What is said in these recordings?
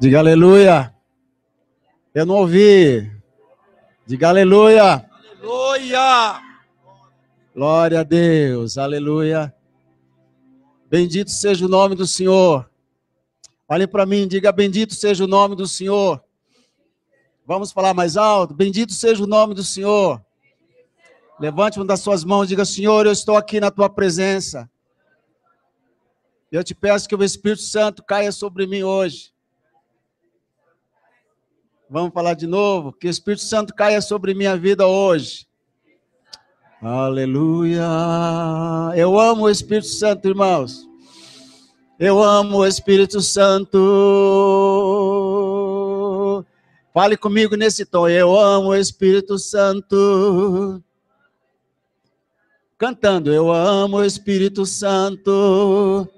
Diga aleluia. Eu não ouvi. Diga aleluia. Aleluia. Glória a Deus. Aleluia. Bendito seja o nome do Senhor. Olhem para mim, diga bendito seja o nome do Senhor. Vamos falar mais alto? Bendito seja o nome do Senhor. Levante uma das suas mãos e diga: Senhor, eu estou aqui na tua presença. Eu te peço que o Espírito Santo caia sobre mim hoje. Vamos falar de novo? Que o Espírito Santo caia sobre minha vida hoje. Aleluia. Eu amo o Espírito Santo, irmãos. Eu amo o Espírito Santo. Fale comigo nesse tom. Eu amo o Espírito Santo. Cantando. Eu amo o Espírito Santo.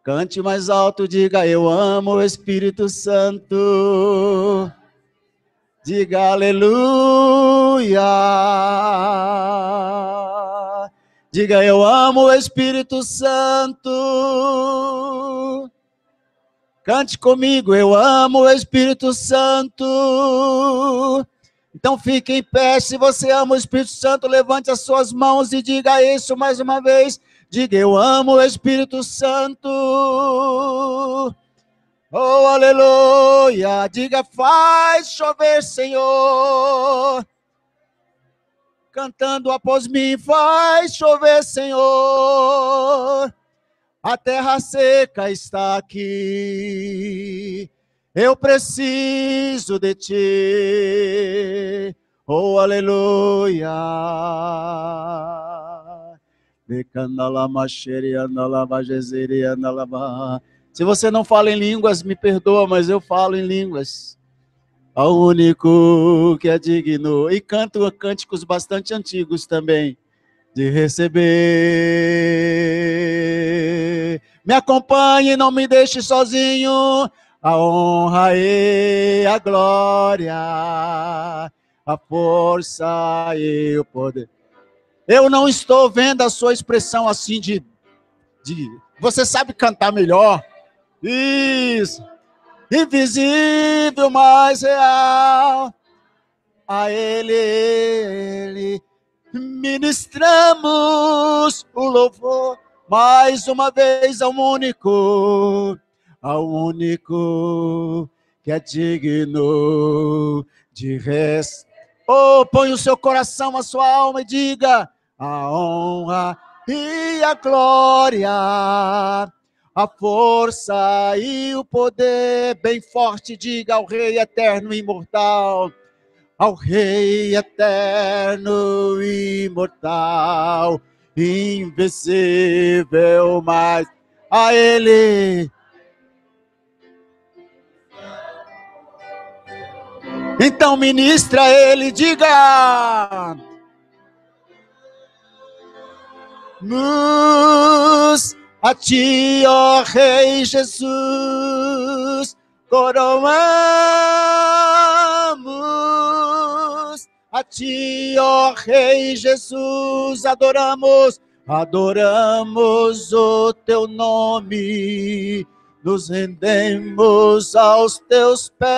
Cante mais alto, diga: eu amo o Espírito Santo. Diga aleluia. Diga: eu amo o Espírito Santo. Cante comigo: eu amo o Espírito Santo. Então fique em pé. Se você ama o Espírito Santo, levante as suas mãos e diga isso mais uma vez. Diga: eu amo o Espírito Santo. Oh, aleluia. Diga: faz chover, Senhor. Cantando após mim: faz chover, Senhor. A terra seca está aqui. Eu preciso de ti. Oh, aleluia. Se você não fala em línguas, me perdoa, mas eu falo em línguas. Ao único que é digno. E canto cânticos bastante antigos também, de receber. Me acompanhe, não me deixe sozinho. A honra e a glória, a força e o poder. Eu não estou vendo a sua expressão assim de você sabe cantar melhor. Isso. Invisível, mas real. A ele ministramos o louvor. Mais uma vez ao único que é digno de res. Oh, põe o seu coração, a sua alma e diga: a honra e a glória, a força e o poder, bem forte, diga ao Rei eterno e imortal, ao Rei eterno e imortal, invencível, mas a Ele. Então ministra a Ele, diga: a ti, ó Rei Jesus, coroamos. A ti, ó Rei Jesus, adoramos o teu nome. Nos rendemos aos teus pés.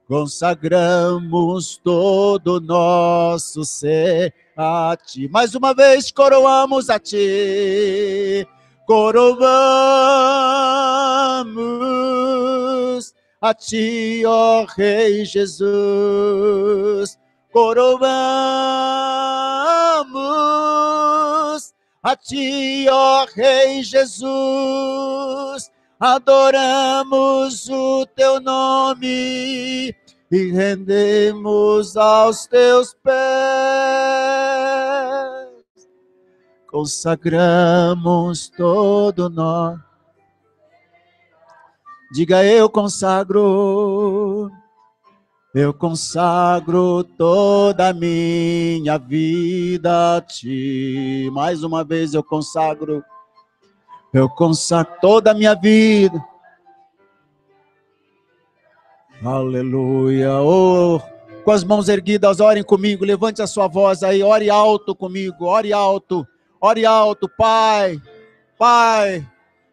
Consagramos todo o nosso ser a ti. Mais uma vez, coroamos a ti. Coroamos a ti, ó Rei Jesus. Coroamos a ti, ó Rei Jesus. Adoramos o teu nome e rendemos aos teus pés. Consagramos todo nós. Diga: eu consagro toda a minha vida a ti. Mais uma vez, eu consagro toda a minha vida. Aleluia. Oh, com as mãos erguidas, orem comigo, levante a sua voz aí, ore alto comigo, ore alto, Pai. Pai,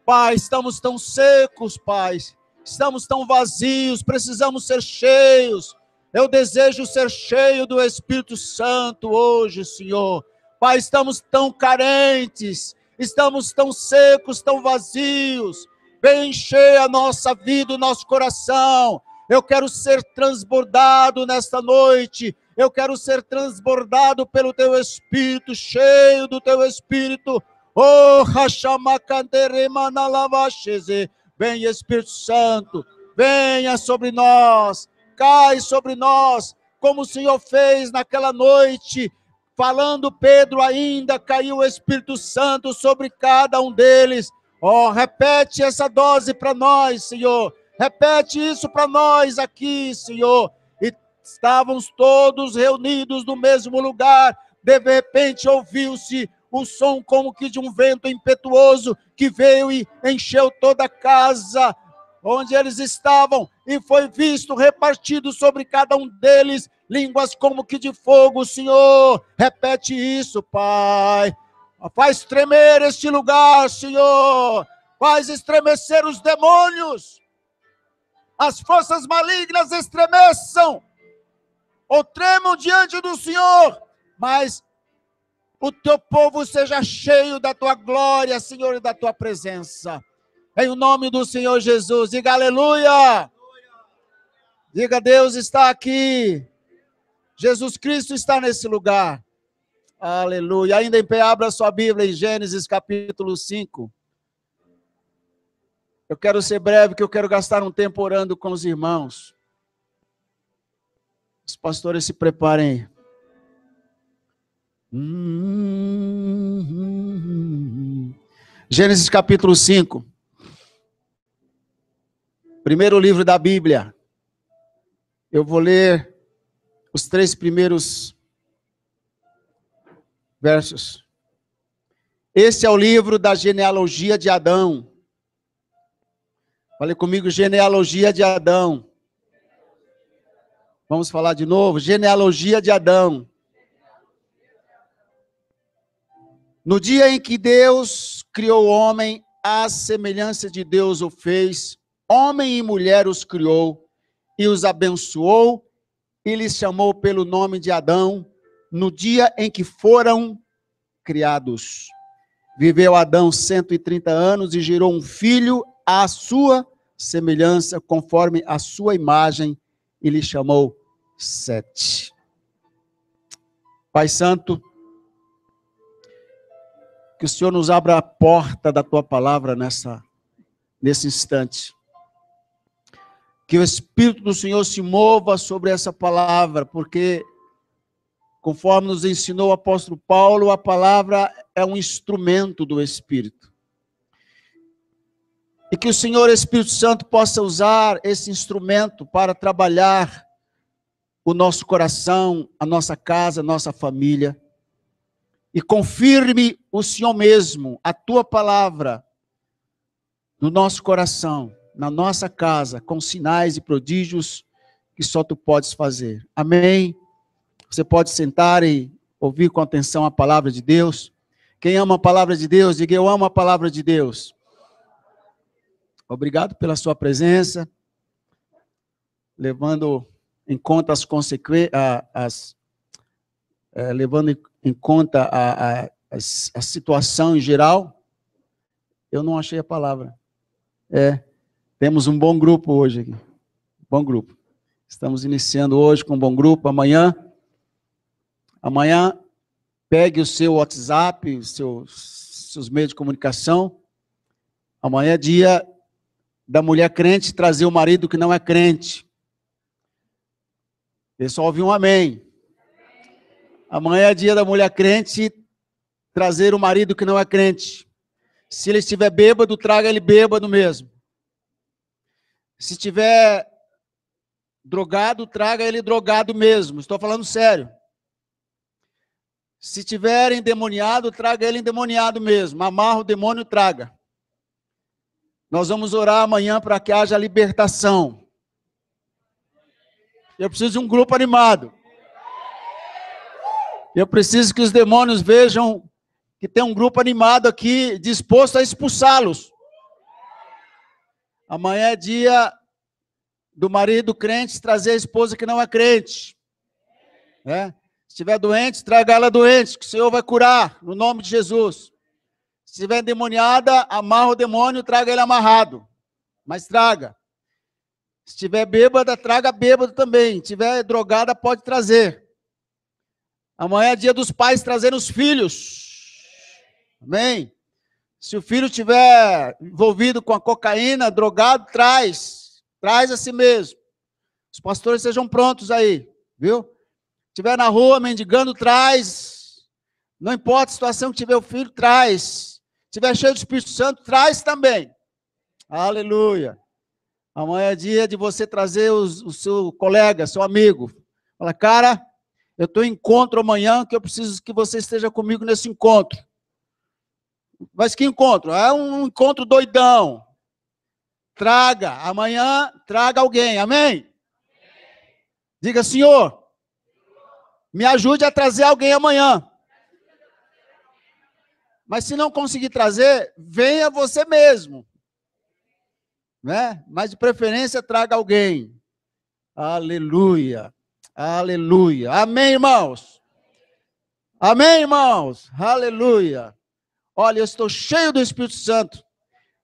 Pai, estamos tão secos, Pai. Estamos tão vazios, precisamos ser cheios. Eu desejo ser cheio do Espírito Santo hoje, Senhor. Pai, estamos tão carentes, estamos tão secos, tão vazios. Vem encher a nossa vida, o nosso coração. Eu quero ser transbordado nesta noite. Eu quero ser transbordado pelo Teu Espírito, cheio do Teu Espírito. Oh, Hashamakanderemanalabasheze. Vem, Espírito Santo, venha sobre nós, cai sobre nós, como o Senhor fez naquela noite, falando Pedro ainda, caiu o Espírito Santo sobre cada um deles. Oh, repete essa dose para nós, Senhor, repete isso para nós aqui, Senhor. E estávamos todos reunidos no mesmo lugar, de repente ouviu-se o som como que de um vento impetuoso que veio e encheu toda a casa onde eles estavam, e foi visto repartido sobre cada um deles línguas como que de fogo. Senhor, repete isso, Pai. Faz tremer este lugar, Senhor. Faz estremecer os demônios. As forças malignas estremeçam ou tremam diante do Senhor, mas o teu povo seja cheio da tua glória, Senhor, e da tua presença. Em o nome do Senhor Jesus. Diga aleluia. Diga, Deus está aqui. Jesus Cristo está nesse lugar. Aleluia. Ainda em pé, abra sua Bíblia em Gênesis capítulo 5. Eu quero ser breve, que eu quero gastar um tempo orando com os irmãos. Os pastores se preparem. Gênesis capítulo 5. Primeiro livro da Bíblia. Eu vou ler os 3 primeiros versos. Esse é o livro da genealogia de Adão. Fale comigo, genealogia de Adão. Vamos falar de novo, genealogia de Adão. No dia em que Deus criou o homem, à semelhança de Deus o fez, homem e mulher os criou, e os abençoou, e lhes chamou pelo nome de Adão, no dia em que foram criados. Viveu Adão 130 anos e gerou um filho à sua semelhança, conforme a sua imagem, e lhe chamou Sete. Pai Santo, que o Senhor nos abra a porta da tua palavra nesse instante. Que o Espírito do Senhor se mova sobre essa palavra, porque, conforme nos ensinou o apóstolo Paulo, a palavra é um instrumento do Espírito. E que o Senhor Espírito Santo possa usar esse instrumento para trabalhar o nosso coração, a nossa casa, a nossa família. E confirme o Senhor mesmo, a tua palavra, no nosso coração, na nossa casa, com sinais e prodígios que só tu podes fazer. Amém? Você pode sentar e ouvir com atenção a palavra de Deus. Quem ama a palavra de Deus, diga: eu amo a palavra de Deus. Obrigado pela sua presença, levando em conta as consequências, levando em conta a situação em geral. Eu não achei a palavra. Temos um bom grupo hoje aqui. Bom grupo. Estamos iniciando hoje com um bom grupo. Amanhã, pegue o seu WhatsApp, os seus meios de comunicação. Amanhã é dia da mulher crente trazer o marido que não é crente. Pessoal, ouviu um amém. Amanhã é dia da mulher crente trazer o marido que não é crente. Se ele estiver bêbado, traga ele bêbado mesmo. Se estiver drogado, traga ele drogado mesmo. Estou falando sério. Se estiver endemoniado, traga ele endemoniado mesmo. Amarra o demônio, traga. Nós vamos orar amanhã para que haja libertação. Eu preciso de um grupo animado. Eu preciso que os demônios vejam que tem um grupo animado aqui, disposto a expulsá-los. Amanhã é dia do marido crente trazer a esposa que não é crente. Se estiver doente, traga ela doente, que o Senhor vai curar, no nome de Jesus. Se estiver endemoniada, amarra o demônio, traga ele amarrado. Mas traga. Se estiver bêbada, traga bêbado também. Se estiver drogada, pode trazer. Amanhã é dia dos pais trazendo os filhos. Amém? Se o filho estiver envolvido com a cocaína, drogado, traz. Traz a si mesmo. Os pastores sejam prontos aí, viu? Se estiver na rua mendigando, traz. Não importa a situação que tiver o filho, traz. Se estiver cheio do Espírito Santo, traz também. Aleluia. Amanhã é dia de você trazer o seu colega, seu amigo. Fala, cara, eu estou em encontro amanhã, que eu preciso que você esteja comigo nesse encontro. Mas que encontro? É um encontro doidão. Traga, amanhã, traga alguém, amém? Diga, Senhor, me ajude a trazer alguém amanhã. Mas se não conseguir trazer, venha você mesmo. Mas de preferência traga alguém. Aleluia, aleluia. Amém, irmãos? Amém, irmãos? Aleluia. Olha, eu estou cheio do Espírito Santo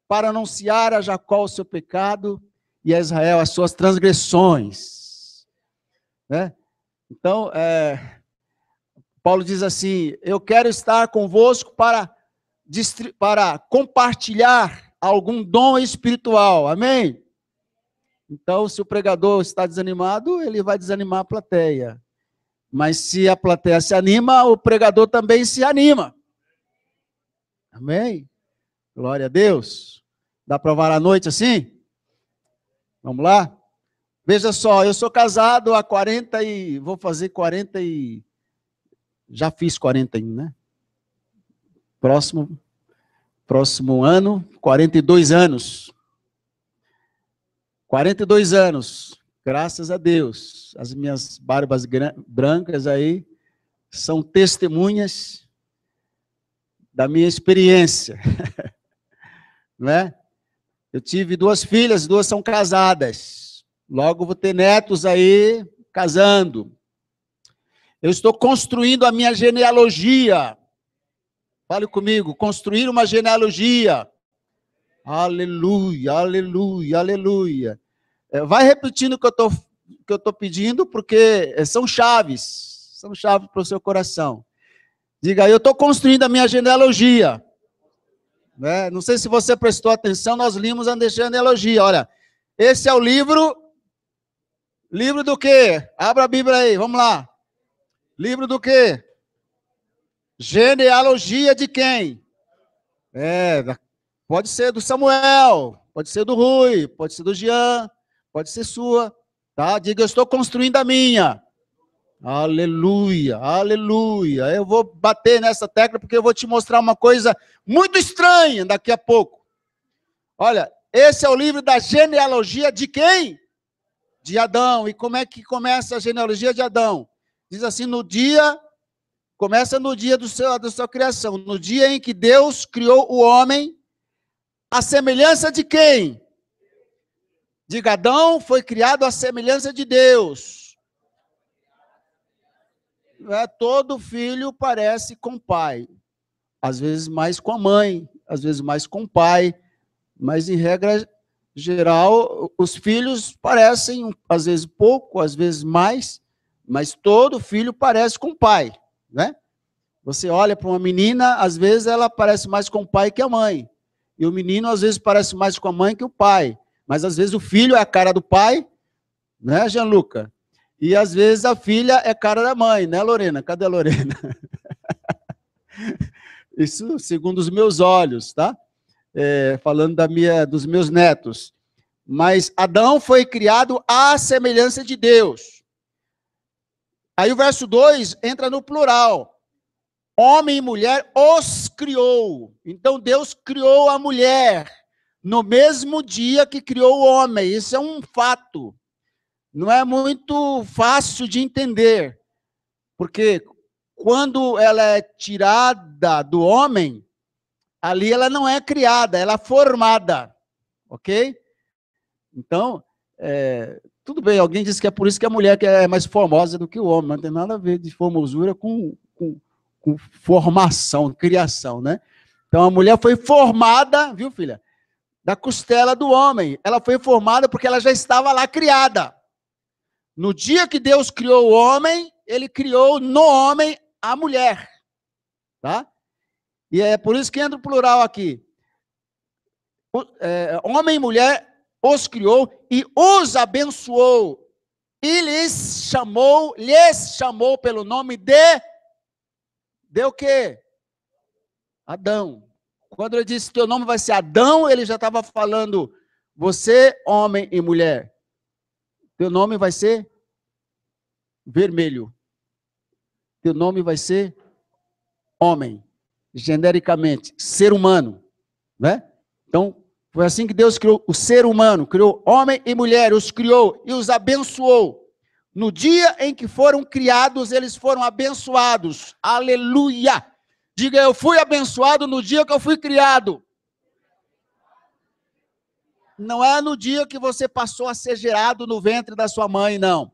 para anunciar a Jacó o seu pecado e a Israel as suas transgressões. Então, Paulo diz assim, eu quero estar convosco para compartilhar algum dom espiritual, amém? Então, se o pregador está desanimado, ele vai desanimar a plateia. Mas se a plateia se anima, o pregador também se anima. Amém? Glória a Deus. Dá para varar a noite assim? Vamos lá? Veja só, eu sou casado há 40 e... Vou fazer 40 e... Já fiz 41, né? Próximo ano, 42 anos. 42 anos, graças a Deus. As minhas barbas brancas aí são testemunhas da minha experiência. Não é? Eu tive 2 filhas, 2 são casadas. Logo vou ter netos aí casando. Eu estou construindo a minha genealogia. Fale comigo, construir uma genealogia. Aleluia, aleluia, aleluia. Vai repetindo o que eu estou pedindo, porque são chaves para o seu coração. Diga aí, eu estou construindo a minha genealogia. Não sei se você prestou atenção, nós limos a genealogia. Olha, esse é o livro do quê? Abra a Bíblia aí, vamos lá. Livro do quê? Genealogia de quem? Pode ser do Samuel, pode ser do Rui, pode ser do Jean, pode ser sua, tá? Diga, eu estou construindo a minha. Aleluia, aleluia. Eu vou bater nessa tecla porque eu vou te mostrar uma coisa muito estranha daqui a pouco. Olha, esse é o livro da genealogia de quem? De Adão. E como é que começa a genealogia de Adão? Diz assim, começa no dia da sua criação, no dia em que Deus criou o homem, a semelhança de quem? Diga, Adão foi criado à semelhança de Deus. Todo filho parece com o pai. Às vezes mais com a mãe, às vezes mais com o pai. Mas, em regra geral, os filhos parecem, às vezes pouco, às vezes mais. Mas todo filho parece com o pai, né? Você olha para uma menina, às vezes ela parece mais com o pai que a mãe. E o menino, às vezes, parece mais com a mãe que o pai. Mas, às vezes, o filho é a cara do pai, né, Gianluca? E, às vezes, a filha é a cara da mãe, né, Lorena? Cadê a Lorena? Isso segundo os meus olhos, tá? Falando dos meus netos. Mas Adão foi criado à semelhança de Deus. Aí o verso 2 entra no plural. Homem e mulher os criou. Então Deus criou a mulher no mesmo dia que criou o homem. Isso é um fato. Não é muito fácil de entender. Porque quando ela é tirada do homem, ali ela não é criada, ela é formada, ok? Então, tudo bem, alguém disse que é por isso que a mulher que é mais formosa do que o homem, mas não tem nada a ver de formosura com formação, criação, né? Então, a mulher foi formada, viu, filha? Da costela do homem. Ela foi formada porque ela já estava lá criada. No dia que Deus criou o homem, ele criou no homem a mulher, tá? E é por isso que entra o plural aqui. Homem e mulher os criou e os abençoou. E lhes chamou pelo nome de o quê? Adão. Quando ele disse teu nome vai ser Adão, ele já estava falando, você, homem e mulher, teu nome vai ser vermelho. Teu nome vai ser homem, genericamente, ser humano, né? Então, foi assim que Deus criou o ser humano, criou homem e mulher, os criou e os abençoou. No dia em que foram criados, eles foram abençoados. Aleluia! Diga, eu fui abençoado no dia que eu fui criado. Não é no dia que você passou a ser gerado no ventre da sua mãe, não.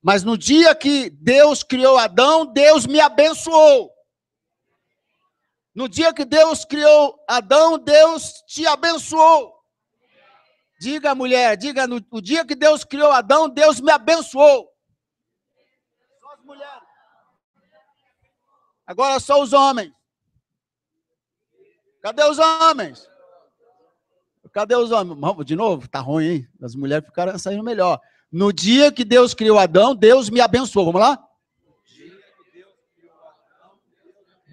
Mas no dia que Deus criou Adão, Deus me abençoou. No dia que Deus criou Adão, Deus te abençoou. Diga, mulher, diga, no dia que Deus criou Adão, Deus me abençoou. Só as mulheres. Agora só os homens. Cadê os homens? Cadê os homens? De novo? Tá ruim, hein? As mulheres ficaram saindo melhor. No dia que Deus criou Adão, Deus me abençoou. Vamos lá?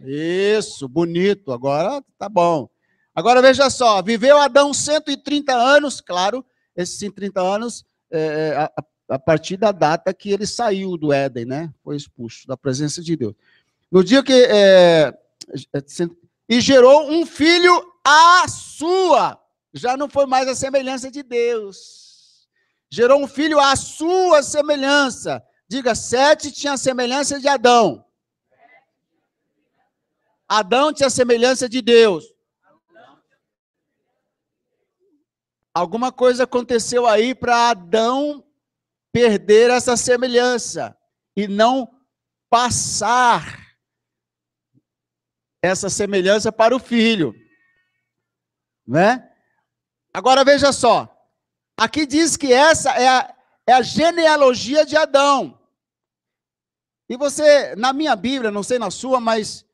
Isso, bonito. Agora tá bom. Agora veja só, viveu Adão 130 anos, claro, esses 130 anos, a partir da data que ele saiu do Éden, né? Foi expulso da presença de Deus. No dia que... e gerou um filho à sua. Já não foi mais a semelhança de Deus. Gerou um filho à sua semelhança. Diga, Sete tinha a semelhança de Adão. Adão tinha a semelhança de Deus. Alguma coisa aconteceu aí para Adão perder essa semelhança e não passar essa semelhança para o filho, né? Agora veja só, aqui diz que essa é a genealogia de Adão. E você, na minha Bíblia, não sei na sua, mas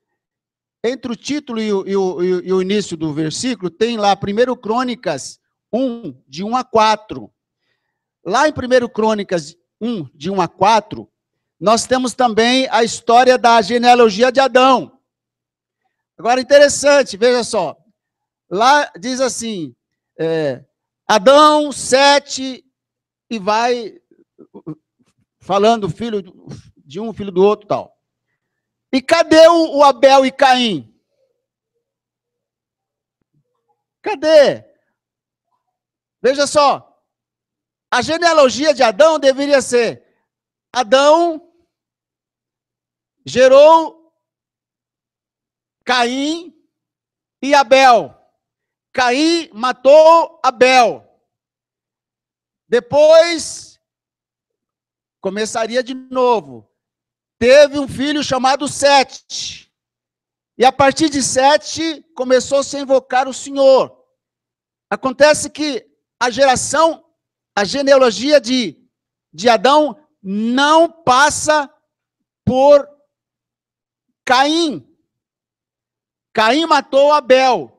entre o título e o início do versículo, tem lá 1 Crônicas 1, de 1 a 4. Lá em 1 Crônicas 1, de 1 a 4, nós temos também a história da genealogia de Adão. Agora, interessante, veja só. Lá diz assim, Adão, Sete, e vai falando filho de um, filho do outro e tal. E cadê o Abel e Caim? Cadê? Veja só, a genealogia de Adão deveria ser, Adão gerou Caim e Abel. Caim matou Abel. Depois, começaria de novo. Teve um filho chamado Sete. E a partir de Sete, começou a se invocar o Senhor. Acontece que a genealogia de Adão não passa por Caim. Caim matou Abel.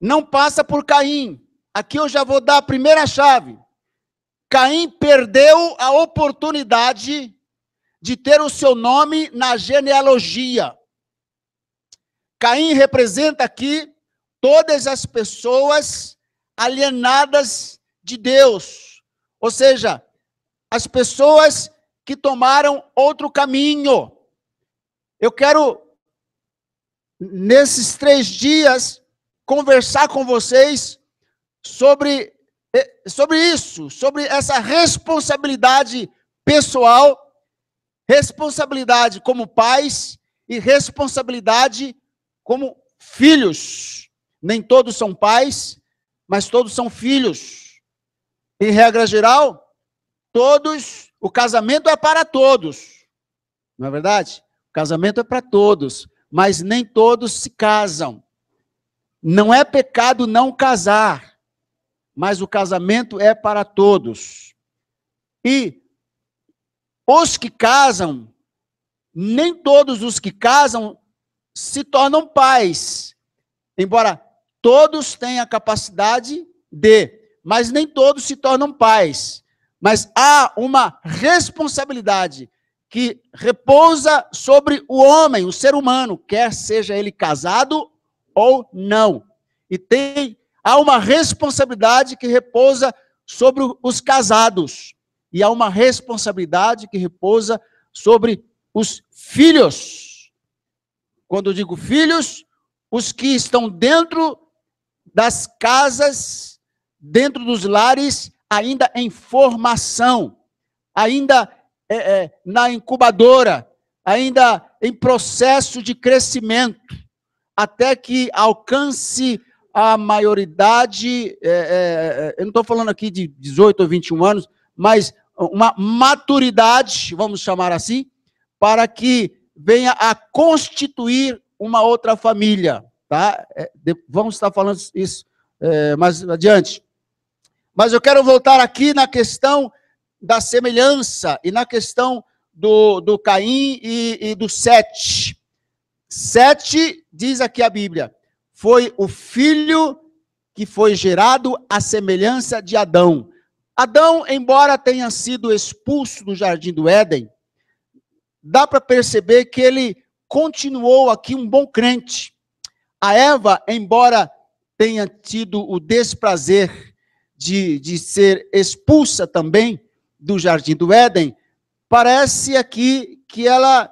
Não passa por Caim. Aqui eu já vou dar a primeira chave. Caim perdeu a oportunidade de ter o seu nome na genealogia. Caim representa aqui todas as pessoas alienadas de Deus. Ou seja, as pessoas que tomaram outro caminho. Eu quero, nesses 3 dias, conversar com vocês sobre isso, sobre essa responsabilidade pessoal responsabilidade como pais e responsabilidade como filhos. Nem todos são pais, mas todos são filhos. Em regra geral, o casamento é para todos. Não é verdade? O casamento é para todos, mas nem todos se casam. Não é pecado não casar, mas o casamento é para todos. E os que casam, nem todos os que casam se tornam pais, embora todos tenham a capacidade mas nem todos se tornam pais. Mas há uma responsabilidade que repousa sobre o homem, o ser humano, quer seja ele casado ou não. E há uma responsabilidade que repousa sobre os casados. E há uma responsabilidade que repousa sobre os filhos. Quando eu digo filhos, os que estão dentro das casas, dentro dos lares, ainda em formação, ainda na incubadora, ainda em processo de crescimento, até que alcance a maioridade, eu não estou falando aqui de 18 ou 21 anos, mas uma maturidade, vamos chamar assim, para que venha a constituir uma outra família, tá? Vamos estar falando isso mais adiante. Mas eu quero voltar aqui na questão da semelhança e na questão do Caim e do Sete. Sete, diz aqui a Bíblia, foi o filho que foi gerado à semelhança de Adão. Adão, embora tenha sido expulso do jardim do Éden, dá para perceber que ele continuou aqui um bom crente. A Eva, embora tenha tido o desprazer de ser expulsa também do jardim do Éden, parece aqui que ela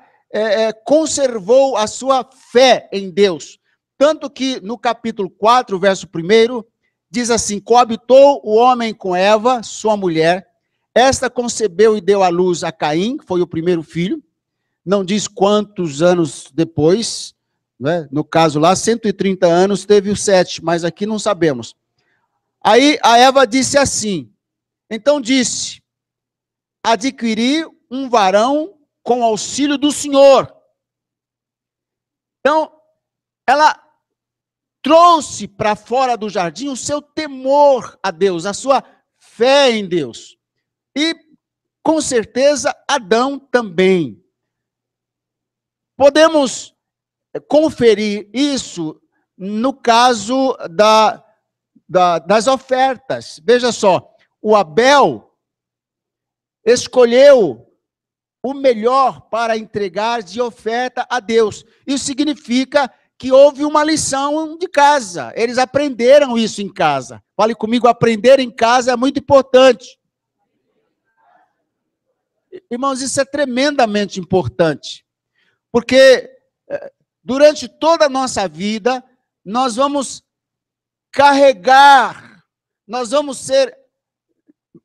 conservou a sua fé em Deus. Tanto que no capítulo 4, verso 1, diz assim: coabitou o homem com Eva, sua mulher, esta concebeu e deu à luz a Caim, que foi o primeiro filho, não diz quantos anos depois, né? No caso lá, 130 anos teve o Sete, mas aqui não sabemos. Aí a Eva disse assim, então disse, adquiri um varão com auxílio do Senhor. Então, ela trouxe para fora do jardim o seu temor a Deus, a sua fé em Deus. E, com certeza, Adão também. Podemos conferir isso no caso das ofertas. Veja só, o Abel escolheu o melhor para entregar de oferta a Deus. Isso significa que houve uma lição de casa. Eles aprenderam isso em casa. Fale comigo, aprender em casa é muito importante. Irmãos, isso é tremendamente importante. Porque durante toda a nossa vida, nós vamos carregar, nós vamos ser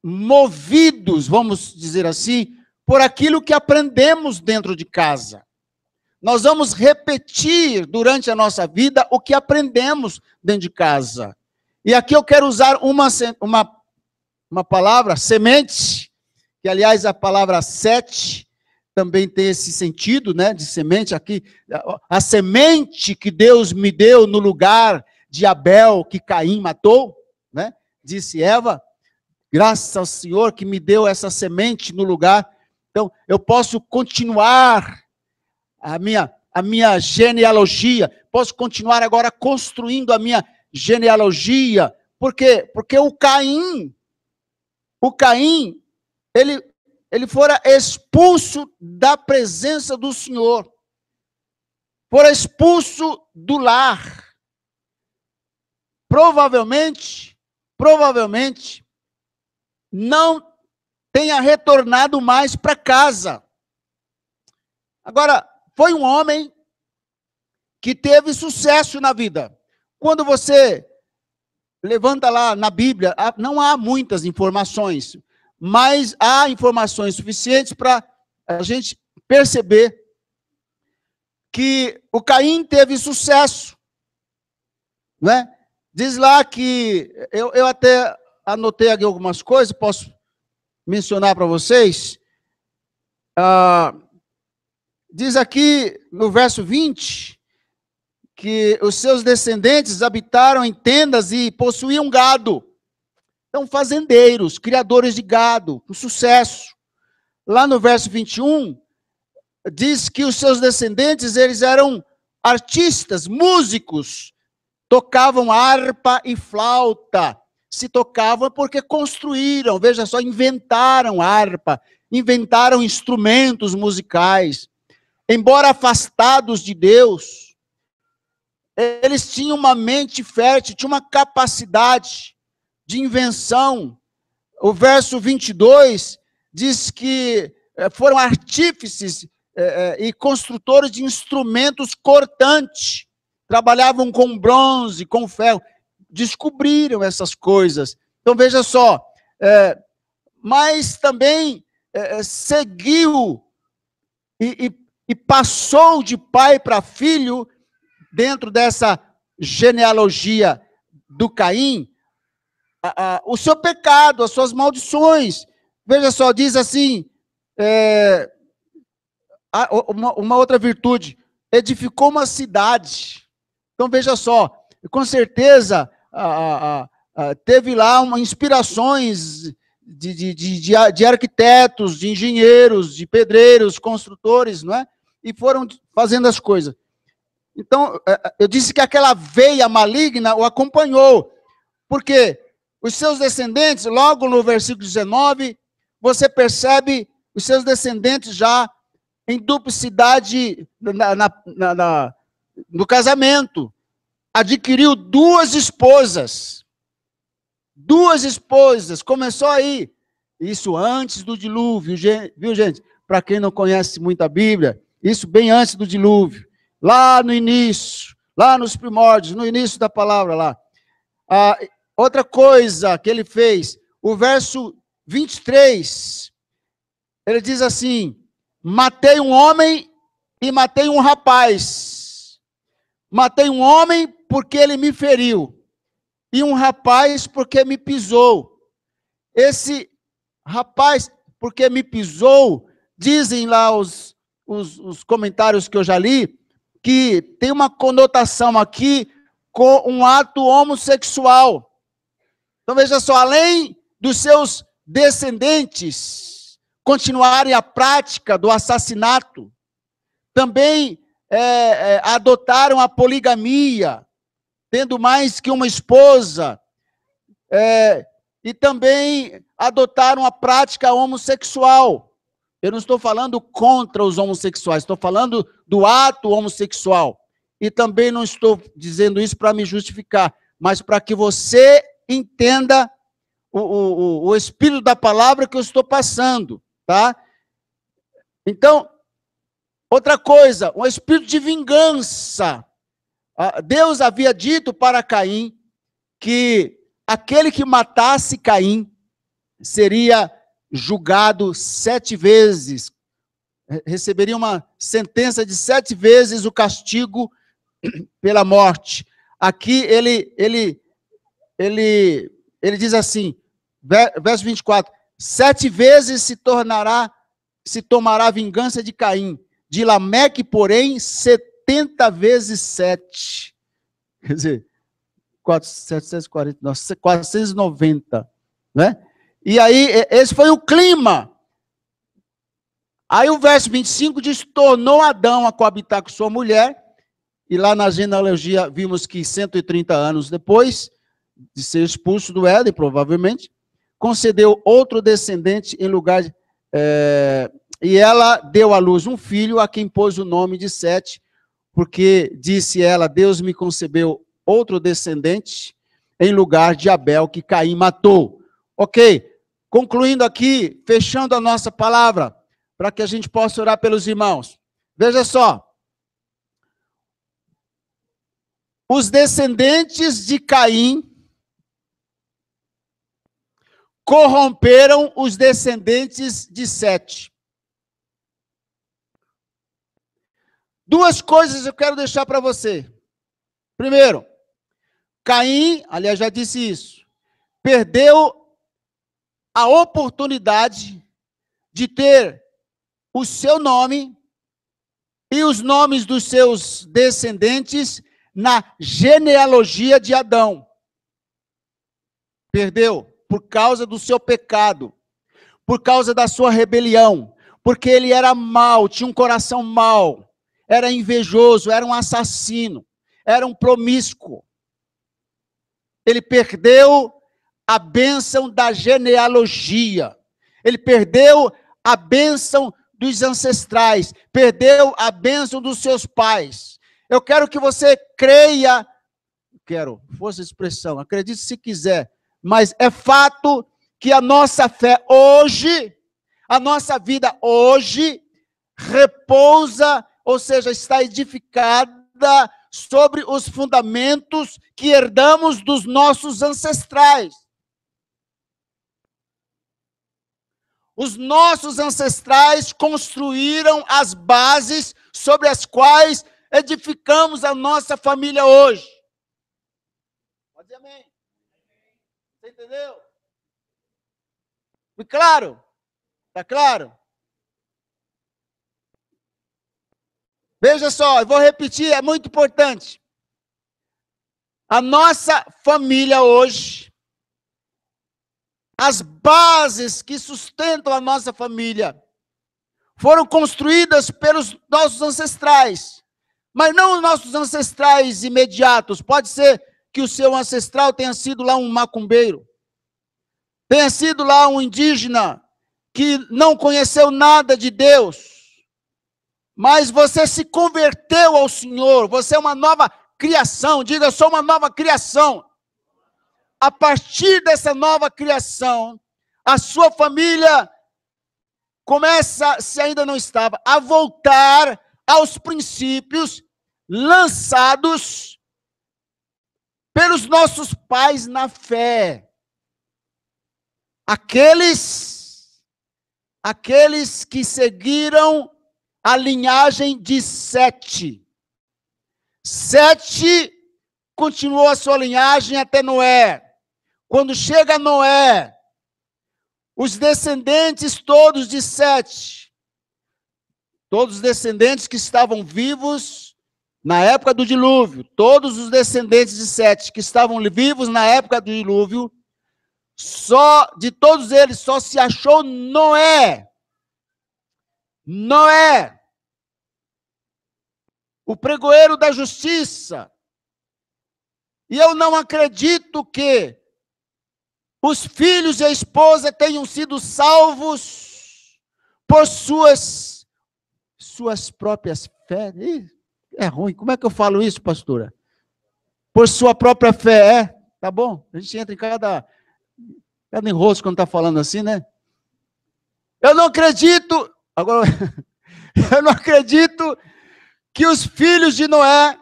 movidos, vamos dizer assim, por aquilo que aprendemos dentro de casa. Nós vamos repetir durante a nossa vida o que aprendemos dentro de casa. E aqui eu quero usar uma palavra, semente, que aliás a palavra sete também tem esse sentido, né, de semente aqui. A semente que Deus me deu no lugar de Abel, que Caim matou, né, disse Eva, graças ao Senhor que me deu essa semente no lugar. Então, eu posso continuar a minha genealogia, posso continuar agora construindo a minha genealogia. Por quê? Porque o Caim, ele fora expulso da presença do Senhor, fora expulso do lar. Provavelmente, não tenha retornado mais para casa. Agora, foi um homem que teve sucesso na vida. Quando você levanta lá na Bíblia, não há muitas informações, mas há informações suficientes para a gente perceber que o Caim teve sucesso, não é? Diz lá que, eu até anotei aqui algumas coisas, posso mencionar para vocês. Diz aqui no verso 20, que os seus descendentes habitaram em tendas e possuíam gado. Então, fazendeiros, criadores de gado, com sucesso. Lá no verso 21, diz que os seus descendentes, eles eram artistas, músicos, tocavam harpa e flauta. Se tocavam porque construíram, veja só, inventaram harpa, inventaram instrumentos musicais. Embora afastados de Deus, eles tinham uma mente fértil, tinham uma capacidade de invenção. O verso 22 diz que foram artífices e construtores de instrumentos cortantes. Trabalhavam com bronze, com ferro. Descobriram essas coisas. Então, veja só. Mas também seguiu e passou de pai para filho, dentro dessa genealogia do Caim, o seu pecado, as suas maldições. Veja só, diz assim, uma outra virtude, edificou uma cidade. Então, veja só, com certeza, teve lá inspirações de arquitetos, de engenheiros, de pedreiros, construtores, não é? E foram fazendo as coisas. Então, eu disse que aquela veia maligna o acompanhou, porque os seus descendentes, logo no versículo 19, você percebe os seus descendentes já em duplicidade no casamento. Adquiriu duas esposas. Duas esposas, começou aí. Isso antes do dilúvio, viu, gente? Para quem não conhece muito a Bíblia, isso bem antes do dilúvio. Lá no início, lá nos primórdios, no início da palavra lá. Outra coisa que ele fez, o verso 23, ele diz assim: matei um homem e matei um rapaz. Matei um homem porque ele me feriu, e um rapaz porque me pisou. Esse rapaz, porque me pisou, dizem lá os comentários que eu já li, que tem uma conotação aqui com um ato homossexual. Então, veja só, além dos seus descendentes continuarem a prática do assassinato, também adotaram a poligamia, tendo mais que uma esposa, e também adotaram a prática homossexual. Eu não estou falando contra os homossexuais, estou falando do ato homossexual. E também não estou dizendo isso para me justificar, mas para que você entenda o espírito da palavra que eu estou passando, tá? Então, outra coisa, um espírito de vingança. Deus havia dito para Caim que aquele que matasse Caim seria julgado 7 vezes, receberia uma sentença de 7 vezes o castigo pela morte. Aqui ele diz assim, verso 24, 7 vezes se tomará vingança de Caim, de Lameque, porém, 70 vezes 7. Quer dizer, 490, né? E aí, esse foi o clima. Aí o verso 25 diz, tornou Adão a coabitar com sua mulher, e lá na genealogia vimos que 130 anos depois de ser expulso do Éden, provavelmente, concedeu outro descendente em lugar de... e ela deu à luz um filho, a quem pôs o nome de Sete, porque, disse ela, Deus me concebeu outro descendente em lugar de Abel, que Caim matou. Ok, concluindo aqui, fechando a nossa palavra, para que a gente possa orar pelos irmãos. Veja só. Os descendentes de Caim corromperam os descendentes de Sete. Duas coisas eu quero deixar para você. Primeiro, Caim, aliás, já disse isso, perdeu a oportunidade de ter o seu nome e os nomes dos seus descendentes na genealogia de Adão. Perdeu por causa do seu pecado, por causa da sua rebelião, porque ele era mau, tinha um coração mau, era invejoso, era um assassino, era um promíscuo. Ele perdeu a bênção da genealogia, ele perdeu a bênção dos ancestrais, perdeu a bênção dos seus pais. Eu quero que você creia, força de expressão, acredite se quiser, mas é fato que a nossa fé hoje, a nossa vida hoje, repousa, ou seja, está edificada sobre os fundamentos que herdamos dos nossos ancestrais. Os nossos ancestrais construíram as bases sobre as quais edificamos a nossa família hoje. Pode dizer amém. Você entendeu? Foi claro? Está claro? Veja só, eu vou repetir, é muito importante. A nossa família hoje, as bases que sustentam a nossa família, foram construídas pelos nossos ancestrais, mas não os nossos ancestrais imediatos. Pode ser que o seu ancestral tenha sido lá um macumbeiro, tenha sido lá um indígena que não conheceu nada de Deus, mas você se converteu ao Senhor, você é uma nova criação. Diga, eu sou uma nova criação. A partir dessa nova criação, a sua família começa, se ainda não estava, a voltar aos princípios lançados pelos nossos pais na fé. Aqueles que seguiram a linhagem de Sete. Sete continuou a sua linhagem até Noé. Quando chega Noé, os descendentes todos de Sete, todos os descendentes que estavam vivos na época do dilúvio, todos os descendentes de Sete que estavam vivos na época do dilúvio, de todos eles só se achou Noé. Noé, o pregoeiro da justiça. E eu não acredito que os filhos e a esposa tenham sido salvos por suas próprias fé. É ruim. Como é que eu falo isso, pastora? Por sua própria fé, é? Tá bom? A gente entra em cada enrosco quando está falando assim, né? Eu não acredito, agora, eu não acredito que os filhos de Noé,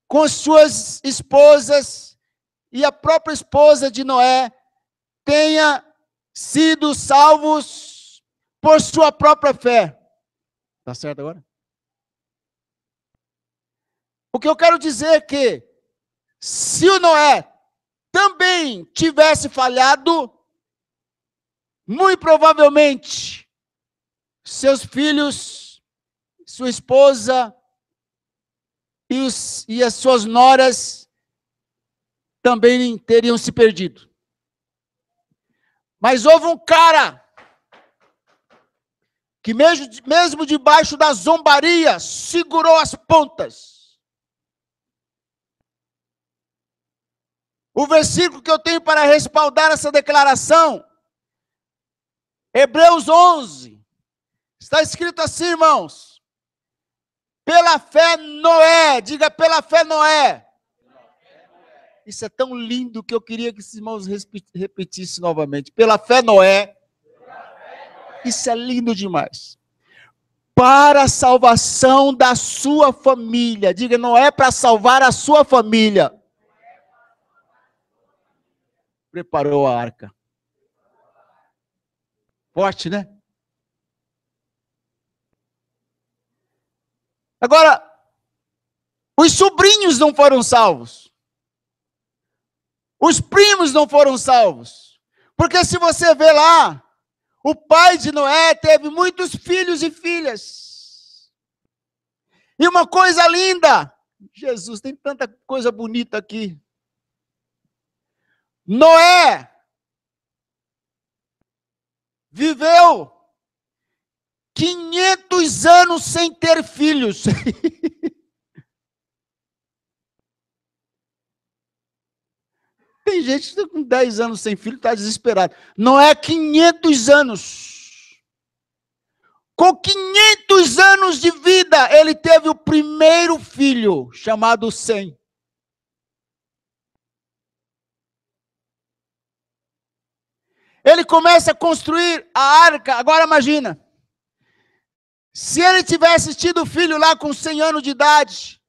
com suas esposas e a própria esposa de Noé, tenha sido salvos por sua própria fé. Tá certo agora? O que eu quero dizer é que, se o Noé também tivesse falhado, muito provavelmente, seus filhos, sua esposa e as suas noras também teriam se perdido. Mas houve um cara que mesmo debaixo da zombaria, segurou as pontas. O versículo que eu tenho para respaldar essa declaração, Hebreus 11, está escrito assim, irmãos: pela fé Noé, diga pela fé Noé. Isso é tão lindo que eu queria que esses irmãos repetissem novamente. Pela fé Noé. Isso é lindo demais. Para a salvação da sua família. Diga, não é para salvar a sua família. Preparou a arca. Forte, né? Agora, os sobrinhos não foram salvos. Os primos não foram salvos. Porque se você vê lá, o pai de Noé teve muitos filhos e filhas. E uma coisa linda, Jesus, tem tanta coisa bonita aqui. Noé viveu 500 anos sem ter filhos. Tem gente que está com 10 anos sem filho, está desesperado. Noé, 500 anos. Com 500 anos de vida, ele teve o primeiro filho, chamado Sem. Ele começa a construir a arca. Agora imagina, se ele tivesse tido filho lá com 100 anos de idade,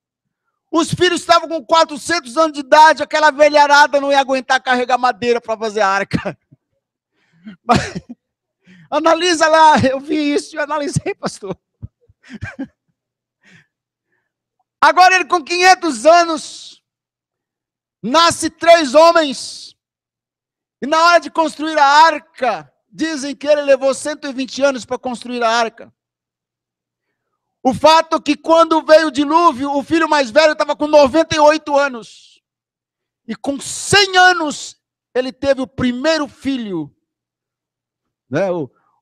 os filhos estavam com 400 anos de idade, aquela velharada não ia aguentar carregar madeira para fazer a arca. Mas, analisa lá, eu vi isso e analisei, pastor. Agora ele com 500 anos, nasce 3 homens, e na hora de construir a arca, dizem que ele levou 120 anos para construir a arca. O fato é que quando veio o dilúvio, o filho mais velho estava com 98 anos. E com 100 anos, ele teve o primeiro filho. Né?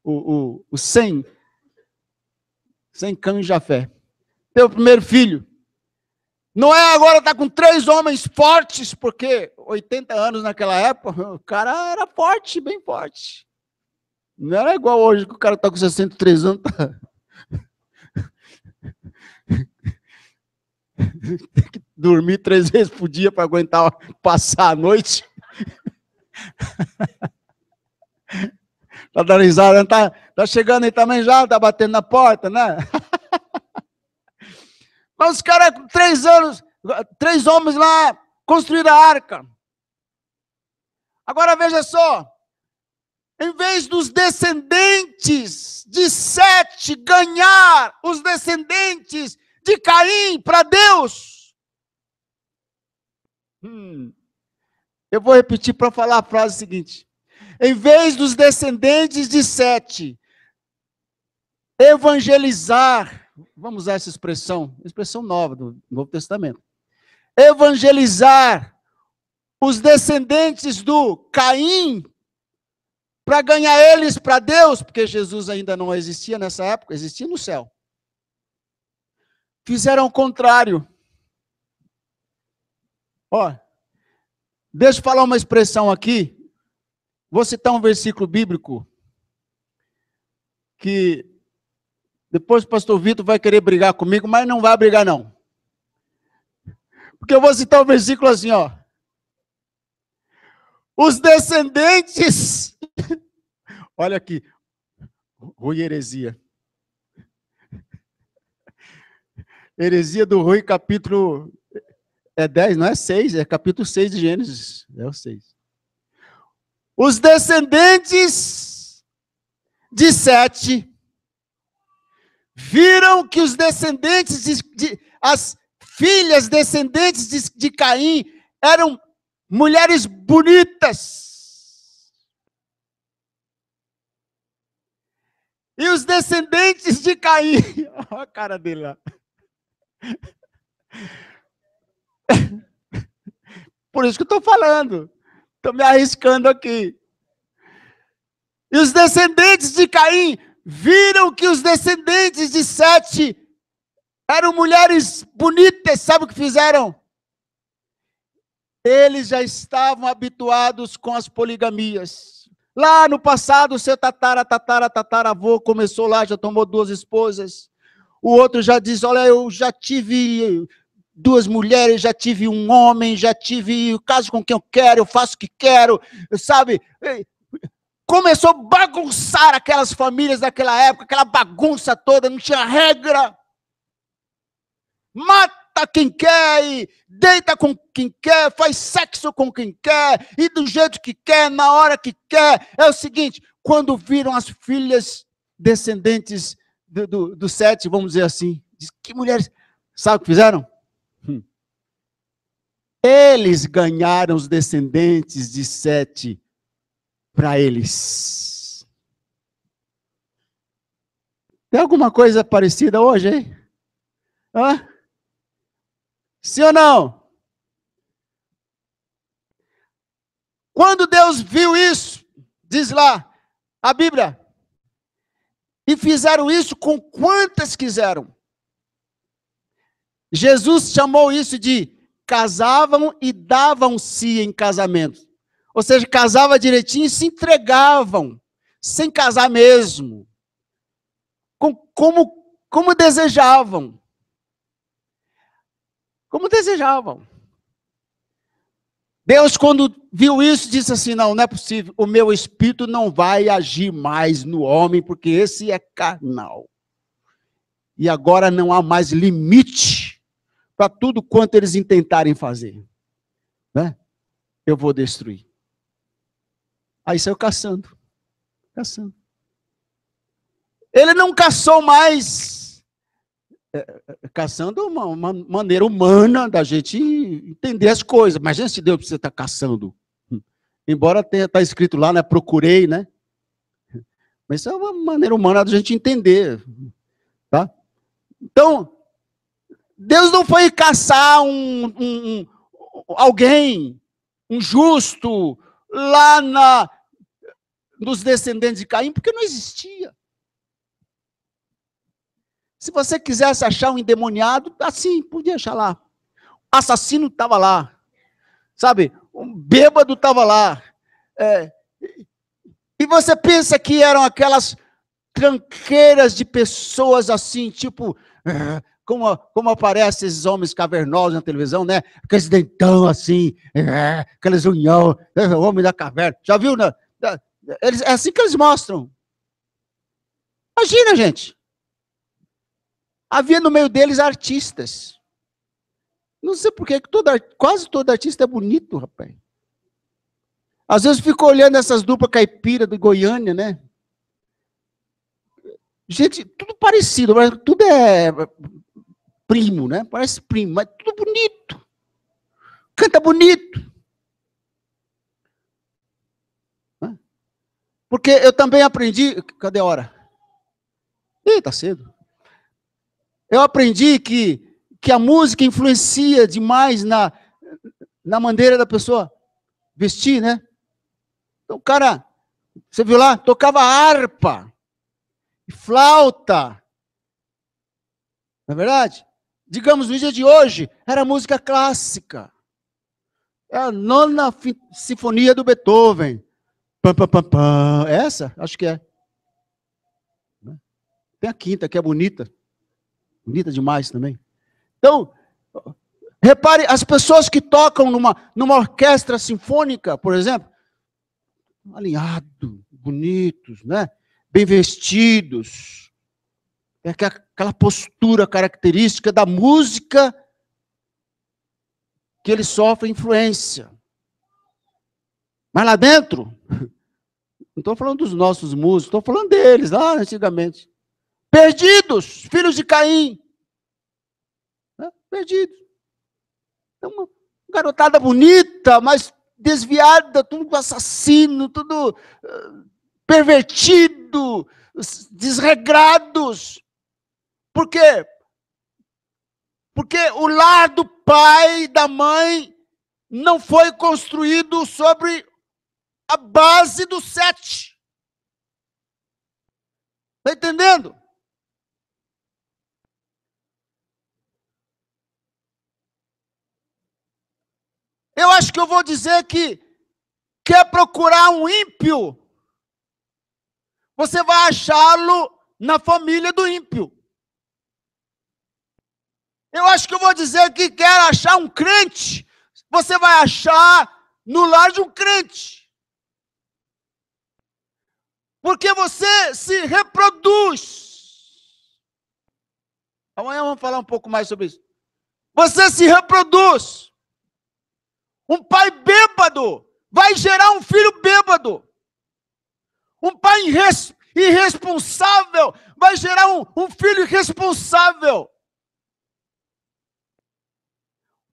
O Sem. Sem Cã e Jafé. Teve o primeiro filho. Noé agora está com 3 homens fortes, porque 80 anos naquela época, o cara era forte, bem forte. Não era igual hoje, que o cara está com 63 anos. Tem que dormir 3 vezes por dia para aguentar passar a noite. Tá dando risada, tá chegando aí também já, tá batendo na porta, né? Mas os caras com 3 anos, 3 homens lá construíram a arca. Agora veja só, em vez dos descendentes de Sete ganhar os descendentes de Caim para Deus. Eu vou repetir para falar a frase seguinte. Em vez dos descendentes de Sete evangelizar, vamos usar essa expressão nova do Novo Testamento, evangelizar os descendentes do Caim para ganhar eles para Deus, porque Jesus ainda não existia nessa época, existia no céu. Fizeram o contrário. Ó, deixa eu falar uma expressão aqui. Vou citar um versículo bíblico que depois o pastor Vitor vai querer brigar comigo, mas não vai brigar não. Porque eu vou citar um versículo assim, ó. Os descendentes, olha aqui, Rui Heresia. Heresia do Rui, capítulo 10, não é 6, é capítulo 6 de Gênesis, é o 6. Os descendentes de Sete viram que os descendentes, as filhas descendentes de Caim eram mulheres bonitas. E os descendentes de Caim, olha a cara dele lá. Por isso que eu estou falando. Estou me arriscando aqui. E os descendentes de Caim viram que os descendentes de Sete eram mulheres bonitas. Sabe o que fizeram? Eles já habituados com as poligamias. Lá no passado, o seu tataravô começou lá, já tomou 2 esposas. O outro já diz, olha, eu já tive 2 mulheres, já tive um homem, já tive, eu caso com quem eu quero, eu faço o que quero, sabe? Começou a bagunçar aquelas famílias daquela época, aquela bagunça toda, não tinha regra. Mata quem quer, e deita com quem quer, faz sexo com quem quer, e do jeito que quer, na hora que quer. É o seguinte, quando viram as filhas descendentes do Sete, vamos dizer assim, diz, que mulheres, Sabe o que fizeram? Eles ganharam os descendentes de Sete para eles. Tem alguma coisa parecida hoje, hein? Hã? Sim ou não? Quando Deus viu isso, diz lá a Bíblia, e fizeram isso com quantas quiseram. Jesus chamou isso de casavam e davam-se em casamento. Ou seja, casava direitinho e se entregavam, sem casar mesmo. Como desejavam. Como desejavam. Deus, quando viu isso, disse assim, não é possível, o meu espírito não vai agir mais no homem, porque esse é carnal. E agora não há mais limite para tudo quanto eles intentarem fazer. Né? Eu vou destruir. Aí saiu caçando. Caçando. Ele não caçou mais, caçando uma maneira humana da gente entender as coisas. Imagina se Deus precisa estar caçando. Embora tenha tá escrito lá, né? Procurei, né? Mas isso é uma maneira humana da gente entender. Tá? Então, Deus não foi caçar alguém, um justo, lá nos descendentes de Caim, porque não existia. Se você quisesse achar um endemoniado, assim, podia achar lá. O assassino estava lá. Sabe? Um bêbado estava lá. E você pensa que eram aquelas tranqueiras de pessoas assim, tipo... Como aparecem esses homens cavernosos na televisão, né? Aqueles dentão assim, aqueles unhão, o homem da caverna. Já viu, né? É assim que eles mostram. Imagina, gente. Havia no meio deles artistas. Não sei por que quase todo artista é bonito, rapaz. Às vezes eu fico olhando essas duplas caipira de Goiânia, né? Gente, tudo parecido, mas tudo é primo, né? Parece primo, mas tudo bonito. Canta bonito. Porque eu também aprendi... Cadê a hora? Ih, tá cedo. Eu aprendi que a música influencia demais na maneira da pessoa vestir, né? Então o cara, você viu lá, tocava harpa, flauta. Não é verdade? Digamos, no dia de hoje, era música clássica. É a 9ª sinfonia do Beethoven. Pam, pam, pam, pam. Essa? Acho que é. Tem a 5ª, que é bonita. Bonita demais também. Então, repare, as pessoas que tocam numa orquestra sinfônica, por exemplo, alinhados, bonitos, né? Bem vestidos. É aquela postura característica da música que eles sofrem influência. Mas lá dentro, não estou falando dos nossos músicos, estou falando deles, lá antigamente. Perdidos, filhos de Caim. Né? Perdidos. É uma garotada bonita, mas desviada, tudo assassino, tudo pervertido, desregrados. Por quê? Porque o lar do pai e da mãe não foi construído sobre a base do 7. Está entendendo? Eu acho que eu vou dizer que quer procurar um ímpio, você vai achá-lo na família do ímpio. Eu acho que eu vou dizer que quer achar um crente, você vai achar no lar de um crente. Porque você se reproduz. Amanhã vamos falar um pouco mais sobre isso. Você se reproduz. Um pai bêbado vai gerar um filho bêbado. Um pai irresponsável vai gerar um filho irresponsável.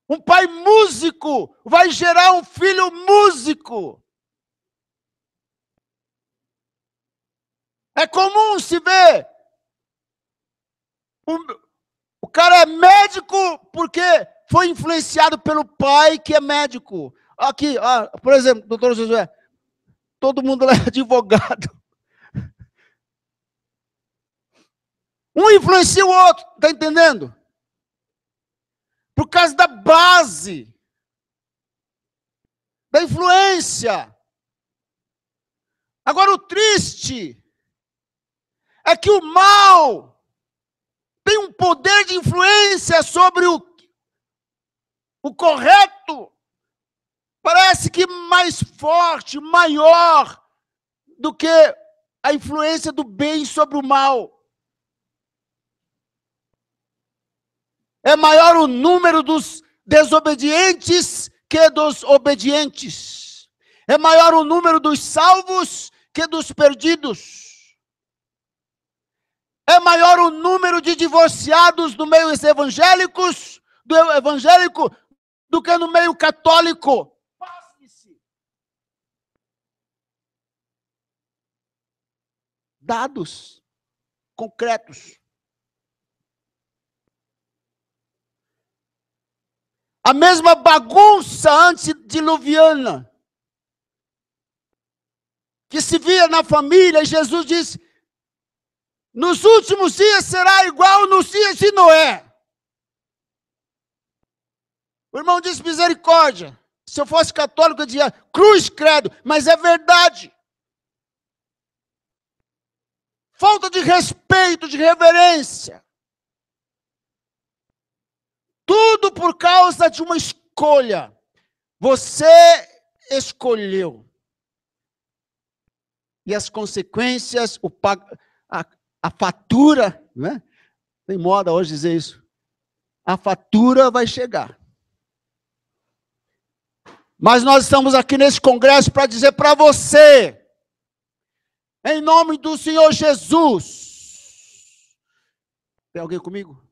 Um pai músico vai gerar um filho músico. É comum se ver. O cara é médico porque foi influenciado pelo pai que é médico. Aqui, por exemplo, doutor Josué, todo mundo lá é advogado. Um influencia o outro, tá entendendo? Por causa da base, da influência. Agora, o triste é que o mal tem um poder de influência sobre o correto. Parece que mais forte, maior do que a influência do bem sobre o mal. É maior o número dos desobedientes que dos obedientes. É maior o número dos salvos que dos perdidos. É maior o número de divorciados no meio evangélico do que no meio católico. Pasme-se. Dados concretos. A mesma bagunça antediluviana que se via na família, Jesus disse: nos últimos dias será igual nos dias de Noé. O irmão disse misericórdia. Se eu fosse católico, eu dizia cruz, credo, mas é verdade. Falta de respeito, de reverência. Tudo por causa de uma escolha. Você escolheu. E as consequências, a fatura, né? Tem moda hoje dizer isso. A fatura vai chegar. Mas nós estamos aqui nesse congresso para dizer para você, em nome do Senhor Jesus. Tem alguém comigo?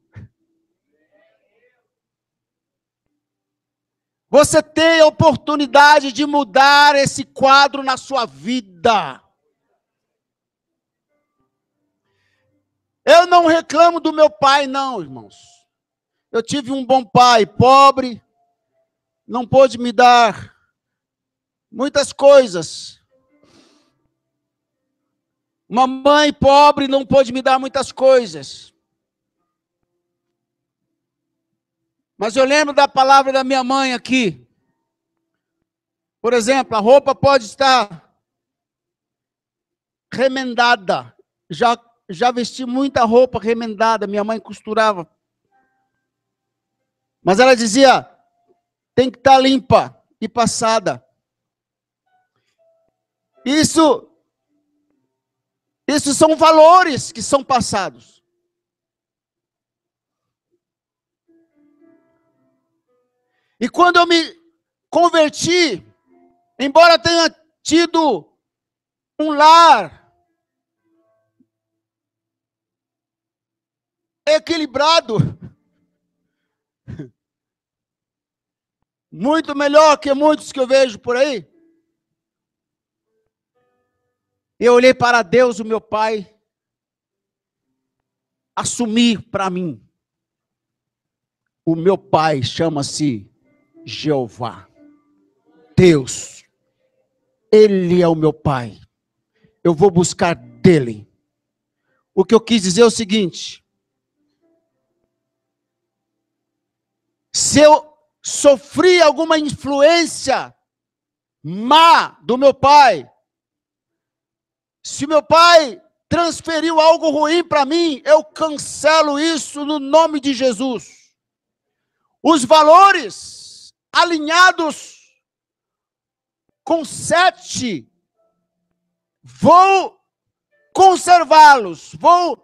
Você tem a oportunidade de mudar esse quadro na sua vida. Eu não reclamo do meu pai, não, irmãos. Eu tive um bom pai, pobre, não pôde me dar muitas coisas. Uma mãe pobre não pôde me dar muitas coisas. Mas eu lembro da palavra da minha mãe aqui. Por exemplo, a roupa pode estar remendada. Já vesti muita roupa remendada, minha mãe costurava. Mas ela dizia, tem que estar limpa e passada. Isso são valores que são passados. E quando eu me converti, embora tenha tido um lar equilibrado, muito melhor que muitos que eu vejo por aí, eu olhei para Deus, o meu Pai, assumi para mim. O meu Pai chama-se Jeová, Deus. Ele é o meu Pai. Eu vou buscar dele. O que eu quis dizer é o seguinte: se eu sofri alguma influência má do meu pai, se meu pai transferiu algo ruim para mim, eu cancelo isso no nome de Jesus. Os valores alinhados com 7, vou conservá-los, vou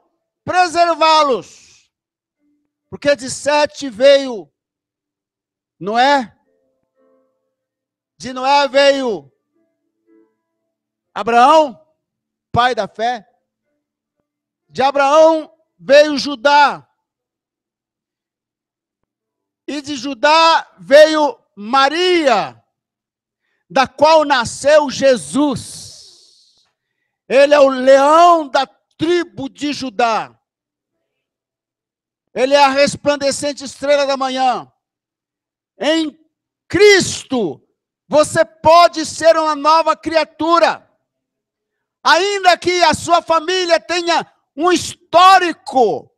preservá-los. Porque de 7 veio Noé, de Noé veio Abraão, pai da fé. De Abraão veio Judá. E de Judá veio Maria, da qual nasceu Jesus. Ele é o leão da tribo de Judá. Ele é a resplandecente estrela da manhã. Em Cristo, você pode ser uma nova criatura. Ainda que a sua família tenha um histórico.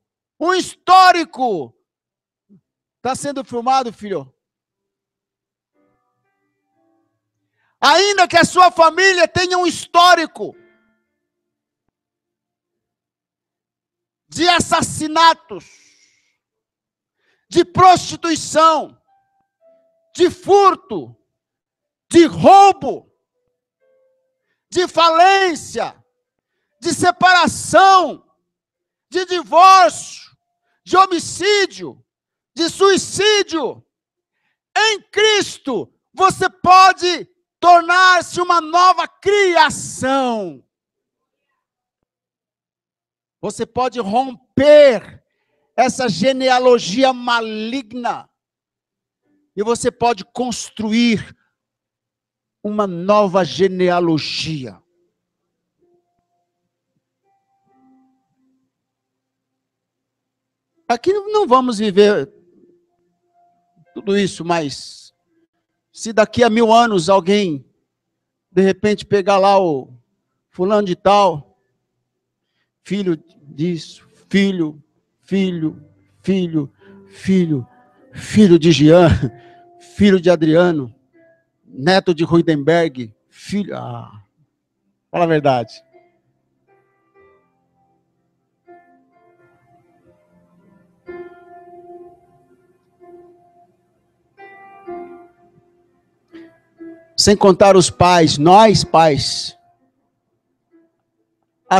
Está sendo filmado, filho? Ainda que a sua família tenha um histórico de assassinatos, de prostituição, de furto, de roubo, de falência, de separação, de divórcio, de homicídio, de suicídio. Em Cristo, você pode tornar-se uma nova criação. Você pode romper essa genealogia maligna. E você pode construir uma nova genealogia. Aqui não vamos viver tudo isso, mas se daqui a 1000 anos alguém, de repente, pegar lá o fulano de tal, filho disso, filho de Jean, filho de Adriano, neto de Ruidenberg, filho... fala a verdade. Sem contar os pais, nós pais.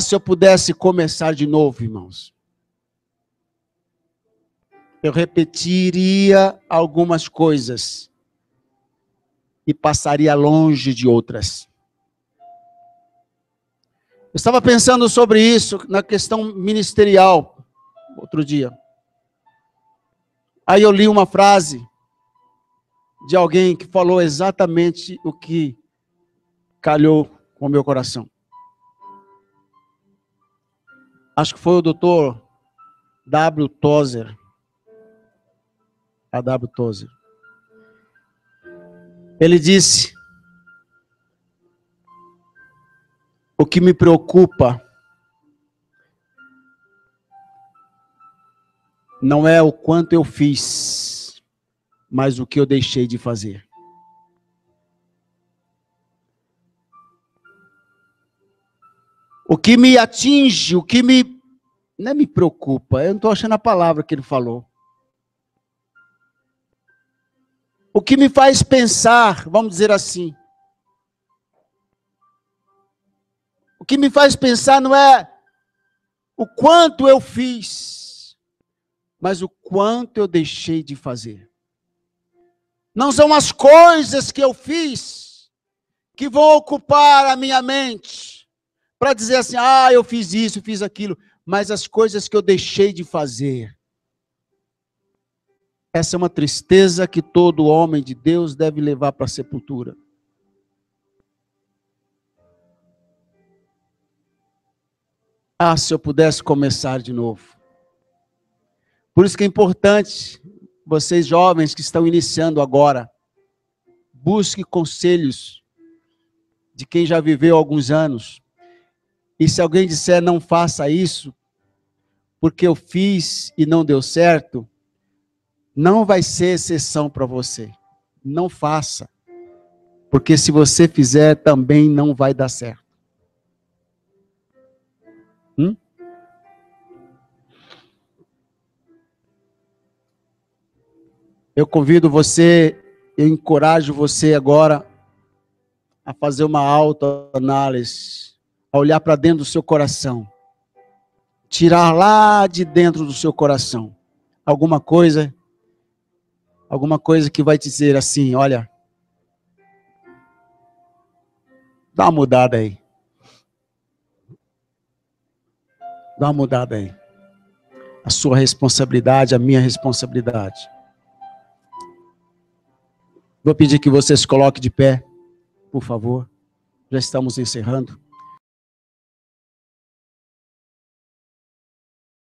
Se eu pudesse começar de novo, irmãos, eu repetiria algumas coisas e passaria longe de outras. Eu estava pensando sobre isso na questão ministerial, outro dia. Aí eu li uma frase de alguém que falou exatamente o que calhou com o meu coração. Acho que foi o Dr. W. Tozer. A W. Tozer. Ele disse: o que me preocupa não é o quanto eu fiz, mas o que eu deixei de fazer. O que me atinge, não me preocupa, eu não estou achando a palavra que ele falou. O que me faz pensar, vamos dizer assim, o que me faz pensar não é o quanto eu fiz, mas o quanto eu deixei de fazer. Não são as coisas que eu fiz que vão ocupar a minha mente, para dizer assim, eu fiz isso, fiz aquilo, mas as coisas que eu deixei de fazer. Essa é uma tristeza que todo homem de Deus deve levar para a sepultura. Se eu pudesse começar de novo. Por isso que é importante, vocês jovens que estão iniciando agora, busque conselhos de quem já viveu alguns anos. E se alguém disser, não faça isso, porque eu fiz e não deu certo, não vai ser exceção para você. Não faça. Porque se você fizer, também não vai dar certo. Eu convido você, eu encorajo você agora a fazer uma autoanálise, a olhar para dentro do seu coração. Tirar lá de dentro do seu coração alguma coisa que vai te dizer assim, olha, dá uma mudada aí. Dá uma mudada aí. A sua responsabilidade, a minha responsabilidade. Vou pedir que você se coloque de pé, por favor. Já estamos encerrando.